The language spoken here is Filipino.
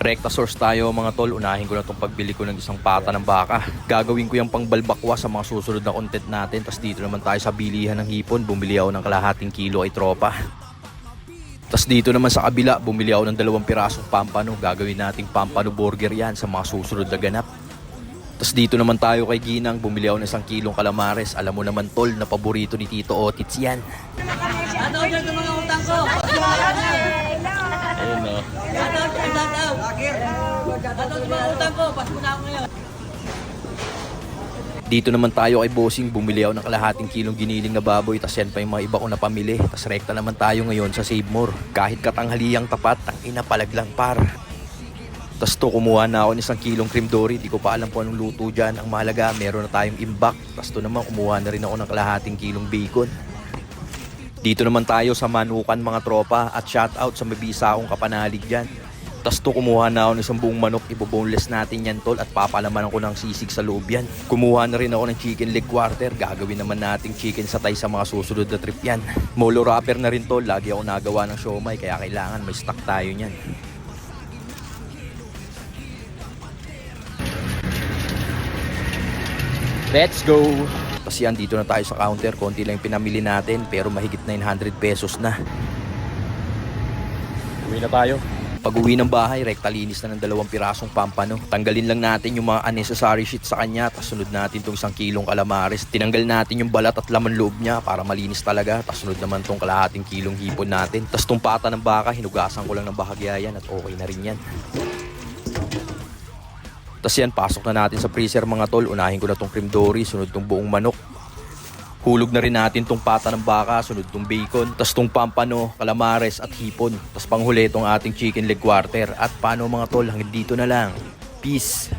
Rekta source tayo mga tol, unahin ko na itong pagbili ko ng isang pata ng baka. Gagawin ko yung pangbalbakwa sa mga susunod na content natin. Tapos dito naman tayo sa bilihan ng hipon, bumili ako ng kalahating kilo kay tropa. Tapos dito naman sa kabila, bumili ako ng 2 pirasong pampano. Gagawin nating pampano burger yan sa mga susunod na ganap. Tapos dito naman tayo kay Ginang, bumili ako ng 1 kilong calamares. Alam mo naman tol, na paborito ni Tito Otits yan. Ano dyan sa mga utang ko? Ayun no. Ano sa mga utang ko? Pasko na ako ngayon. Dito naman tayo kay Bossing, bumili ako ng kalahating kilong giniling na baboy. Tapos yan pa yung mga iba ko na pamili. Tapos rekta naman tayo ngayon sa Save More. Kahit katanghaliang tapat, tangina palaglang par. Tapos to, kumuha na ako ng 1 kilong cream dory. Di ko pa alam kung anong luto dyan. Ang mahalaga, meron na tayong imbak. Tapos to naman, kumuha na rin ako ng kalahating kilong bacon. Dito naman tayo sa Manukan mga tropa. At shoutout sa mabisa akong kapanalig dyan. Tapos to, kumuha na ako ng 1 buong manok. Iboboneless natin yan tol. At papalaman ko ng sisig sa loob yan. Kumuha na rin ako ng chicken leg quarter. Gagawin naman nating chicken satay sa mga susunod na trip yan. Molo wrapper na rin tol. Lagi ako nagawa ng siomay. Kaya kailangan may stock tayo nyan. Let's go! Tapos yan, dito na tayo sa counter. Konti lang yung pinamili natin, pero mahigit 900 pesos na. Uwi na tayo. Pag uwi ng bahay, rekta linis na ng 2 pirasong pampano. Tanggalin lang natin yung mga unnecessary shit sa kanya. Tapos sunod natin tong 1 kilong calamares. Tinanggal natin yung balat at laman loob niya para malinis talaga. Tapos sunod naman tong kalahating kilong hipon natin. Tapos tong pata ng baka, hinugasan ko lang ng bahagya yan at okay na rin yan. Tapos yan, pasok na natin sa freezer mga tol. Unahin ko na tong cream dory, sunod tong buong manok. Hulog na rin natin tong pata ng baka, sunod tong bacon. Tapos tong pampano, calamares at hipon. Tapos panghuli tong ating chicken leg quarter. At paano mga tol, hanggang dito na lang. Peace!